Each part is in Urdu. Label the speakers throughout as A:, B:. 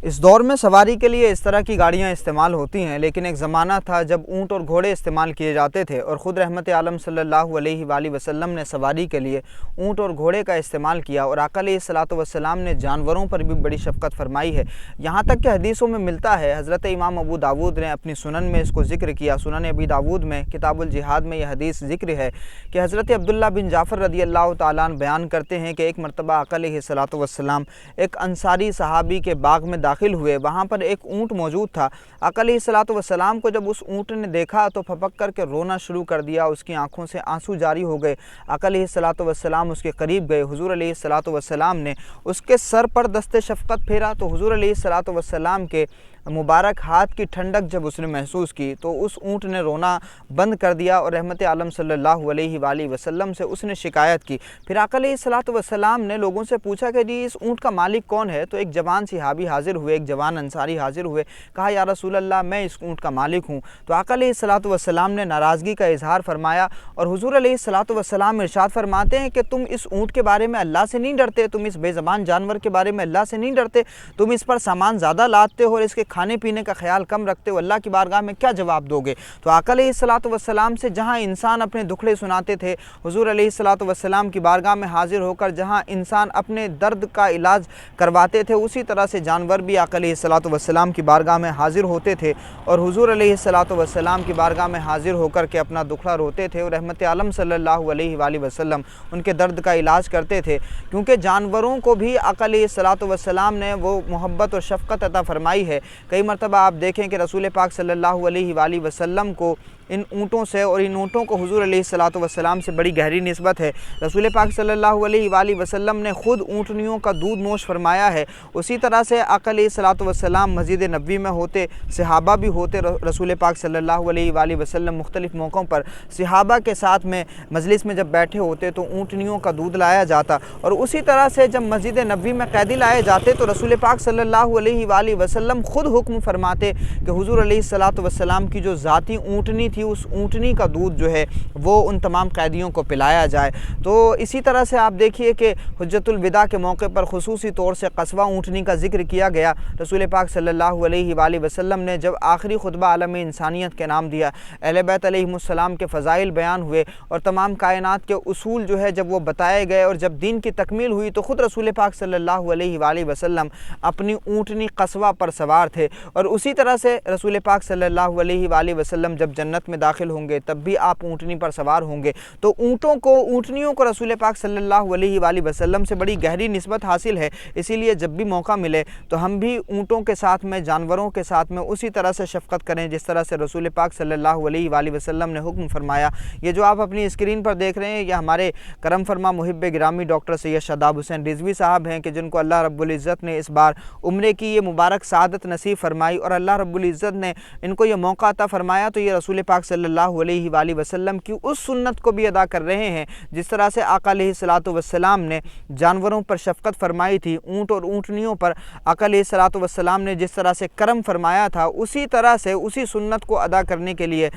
A: اس دور میں سواری کے لیے اس طرح کی گاڑیاں استعمال ہوتی ہیں، لیکن ایک زمانہ تھا جب اونٹ اور گھوڑے استعمال کیے جاتے تھے، اور خود رحمت عالم صلی اللہ علیہ وآلہ وسلم نے سواری کے لیے اونٹ اور گھوڑے کا استعمال کیا، اور آقا علیہ الصلوۃ والسلام نے جانوروں پر بھی بڑی شفقت فرمائی ہے۔ یہاں تک کہ حدیثوں میں ملتا ہے، حضرت امام ابو داود نے اپنی سنن میں اس کو ذکر کیا۔ سنن ابی داود میں کتاب الجہاد میں یہ حدیث ذکر ہے کہ حضرت عبداللہ بن جعفر رضی اللہ تعالیٰ عنہ بیان کرتے ہیں کہ ایک مرتبہ آقا علیہ الصلوۃ والسلام ایک انصاری صحابی کے باغ میں داخل ہوئے، وہاں پر ایک اونٹ موجود تھا۔ آقا علیہ الصلوۃ والسلام کو جب اس اونٹ نے دیکھا تو پھپک کر کے رونا شروع کر دیا، اس کی آنکھوں سے آنسو جاری ہو گئے۔ آقا علیہ الصلوۃ والسلام اس کے قریب گئے، حضور علیہ الصلوۃ والسلام نے اس کے سر پر دست شفقت پھیرا تو حضور علیہ الصلوۃ والسلام کے مبارک ہاتھ کی ٹھنڈک جب اس نے محسوس کی تو اس اونٹ نے رونا بند کر دیا، اور رحمت عالم صلی اللہ علیہ وآلہ وسلم سے اس نے شکایت کی۔ پھر آقا علیہ الصلوۃ والسلام نے لوگوں سے پوچھا کہ جی اس اونٹ کا مالک کون ہے؟ تو ایک جوان صحابی حاضر ہوئے، ایک جوان انصاری حاضر ہوئے، کہا یا رسول اللہ میں اس اونٹ کا مالک ہوں۔ تو آقا علیہ الصلوۃ والسلام نے ناراضگی کا اظہار فرمایا، اور حضور علیہ الصلوۃ والسلام ارشاد فرماتے ہیں کہ تم اس اونٹ کے بارے میں اللہ سے نہیں ڈرتے، تم اس بے زبان جانور کے بارے میں اللہ سے نہیں ڈرتے، تم اس پر سامان زیادہ لادتے ہو اور اس کے کھانے پینے کا خیال کم رکھتے ہو، اللہ کی بارگاہ میں کیا جواب دو گے؟ تو آقا علیہ الصلوۃ والسلام سے جہاں انسان اپنے دکھڑے سناتے تھے، حضور علیہ الصلوۃ والسلام کی بارگاہ میں حاضر ہو کر جہاں انسان اپنے درد کا علاج کرواتے تھے، اسی طرح سے جانور بھی آقا علیہ الصلوۃ والسلام کی بارگاہ میں حاضر ہوتے تھے، اور حضور علیہ الصلوۃ والسلام کی بارگاہ میں حاضر ہو کر کے اپنا دکھڑا روتے تھے، اور رحمت عالم صلی اللہ علیہ وآلہ وسلم ان کے درد کا علاج کرتے تھے، کیونکہ جانوروں کو بھی آقا علیہ الصلوۃ والسلام نے وہ محبت اور شفقت عطا فرمائی ہے۔ کئی مرتبہ آپ دیکھیں کہ رسول پاک صلی اللہ علیہ وآلہ وسلم کو ان اونٹوں سے اور ان اونٹوں کو حضور علیہ الصلوۃ والسلام سے بڑی گہری نسبت ہے۔ رسول پاک صلی اللہ علیہ وآلہ وسلم نے خود اونٹنیوں کا دودھ نوش فرمایا ہے۔ اسی طرح سے آقا علیہ الصلوۃ والسلام مسجد نبوی میں ہوتے، صحابہ بھی ہوتے، رسول پاک صلی اللہ علیہ وآلہ وسلم مختلف موقعوں پر صحابہ کے ساتھ میں مجلس میں جب بیٹھے ہوتے تو اونٹنیوں کا دودھ لایا جاتا، اور اسی طرح سے جب مسجد نبوی میں قیدی لائے جاتے تو رسول پاک صلی اللہ علیہ وآلہ وسلم خود حکم فرماتے کہ حضور علیہ الصلوۃ والسلام کی جو ذاتی اونٹنی تھی، اس اونٹنی کا دودھ جو ہے وہ ان تمام قیدیوں کو پلایا جائے۔ تو اسی طرح سے آپ دیکھیے کہ حجۃ الوداع کے موقع پر خصوصی طور سے قصوہ اونٹنی کا ذکر کیا گیا۔ رسول پاک صلی اللہ علیہ وآلہ وسلم نے جب آخری خطبہ عالم انسانیت کے نام دیا، اہل بیت علیہم السلام کے فضائل بیان ہوئے اور تمام کائنات کے اصول جو ہے جب وہ بتائے گئے، اور جب دین کی تکمیل ہوئی تو خود رسول پاک صلی اللہ علیہ وآلہ وسلم اپنی اونٹنی قصوہ پر سوار تھے، اور اسی طرح سے رسول پاک صلی اللہ علیہ وآلہ وسلم جب جنت میں داخل ہوں گے تب بھی آپ اونٹنی پر سوار ہوں گے۔ تو اونٹنیوں کو رسول پاک صلی اللہ علیہ وآلہ وسلم سے بڑی گہری نسبت حاصل ہے، اسی لیے جب بھی موقع ملے تو ہم بھی اونٹوں کے ساتھ میں، جانوروں کے ساتھ میں اسی طرح سے شفقت کریں جس طرح سے رسول پاک صلی اللہ علیہ وآلہ وسلم نے حکم فرمایا۔ یہ جو آپ اپنی اسکرین پر دیکھ رہے ہیں یہ ہمارے کرم فرما محب گرامی ڈاکٹر سید شاداب حسین رضوی صاحب ہیں، کہ جن کو اللہ رب العزت نے اس بار عمرے کی یہ مبارک سعادت نصیب فرمائی، اور اللہ رب العزت نے ان کو یہ موقع عطا فرمایا تو یہ رسول پاک صلی اللہ علیہ وآلہ وسلم کی اس سنت کو بھی ادا کر رہے ہیں جس طرح سے آقا علیہ الصلوۃ والسلام نے جانوروں پر شفقت فرمائی تھی، اونٹ اور اونٹنیوں پر آقا علیہ الصلوۃ والسلام نے جس طرح سے کرم فرمایا تھا، اسی طرح سے اسی سنت کو ادا کرنے کے لیے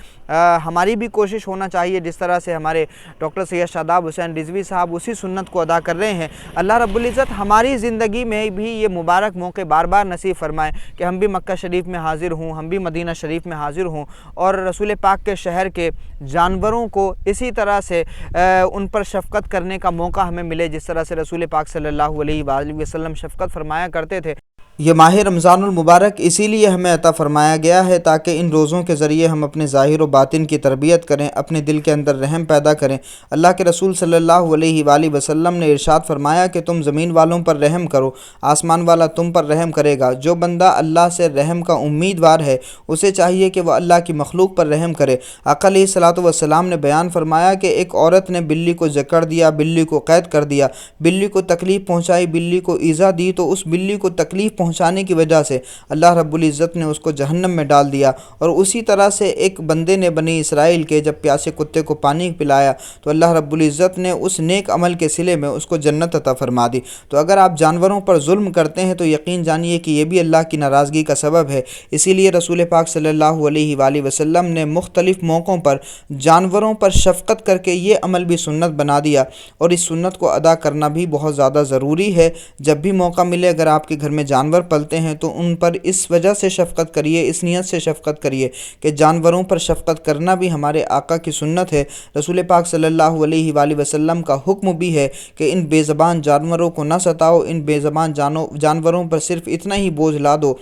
A: ہماری بھی کوشش ہونا چاہیے، جس طرح سے ہمارے ڈاکٹر سید شاداب حسین رضوی صاحب اسی سنت کو ادا کر رہے ہیں۔ اللہ رب العزت ہماری زندگی میں بھی یہ مبارک موقع بار بار نصیب فرمائے کہ ہم بھی مکہ شریف میں حاضر ہوں، ہم بھی مدینہ شریف میں حاضر ہوں، اور رسول پاک کے شہر کے جانوروں کو اسی طرح سے ان پر شفقت کرنے کا موقع ہمیں ملے جس طرح سے رسول پاک صلی اللہ علیہ وآلہ وسلم شفقت فرمایا کرتے تھے۔ یہ ماہ رمضان المبارک اسی لیے ہمیں عطا فرمایا گیا ہے تاکہ ان روزوں کے ذریعے ہم اپنے ظاہر و باطن کی تربیت کریں، اپنے دل کے اندر رحم پیدا کریں۔ اللہ کے رسول صلی اللہ علیہ وآلہ وسلم نے ارشاد فرمایا کہ تم زمین والوں پر رحم کرو، آسمان والا تم پر رحم کرے گا۔ جو بندہ اللہ سے رحم کا امیدوار ہے اسے چاہیے کہ وہ اللہ کی مخلوق پر رحم کرے۔ آقا علیہ الصلوۃ والسلام نے بیان فرمایا کہ ایک عورت نے بلی کو جکڑ دیا، بلی کو قید کر دیا، بلی کو تکلیف پہنچائی، بلی کو ایذا دی، تو اس بلی کو تکلیف پہنچانے کی وجہ سے اللہ رب العزت نے اس کو جہنم میں ڈال دیا۔ اور اسی طرح سے ایک بندے نے بنی اسرائیل کے جب پیاسے کتے کو پانی پلایا تو اللہ رب العزت نے اس نیک عمل کے صلے میں اس کو جنت عطا فرما دی۔ تو اگر آپ جانوروں پر ظلم کرتے ہیں تو یقین جانیے کہ یہ بھی اللہ کی ناراضگی کا سبب ہے۔ اسی لیے رسول پاک صلی اللہ علیہ وآلہ وسلم نے مختلف موقعوں پر جانوروں پر شفقت کر کے یہ عمل بھی سنت بنا دیا، اور اس سنت کو ادا کرنا بھی بہت زیادہ ضروری ہے۔ جب بھی موقع ملے اگر آپ کے گھر میں جانور جانور پلتے ہیں تو ان پر اس وجہ سے شفقت کریے، اس نیت سے شفقت کریے کہ جانوروں پر شفقت کرنا بھی ہمارے آقا کی سنت ہے۔ رسول پاک صلی اللہ علیہ وآلہ وسلم کا حکم بھی ہے کہ ان بے زبان جانوروں کو نہ ستاؤ، ان بے زبان جانوروں پر صرف اتنا ہی بوجھ لا دو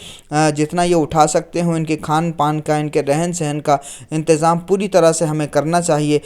A: جتنا یہ اٹھا سکتے ہو۔ ان کے کھان پان کا، ان کے رہن سہن کا انتظام پوری طرح سے ہمیں کرنا چاہیے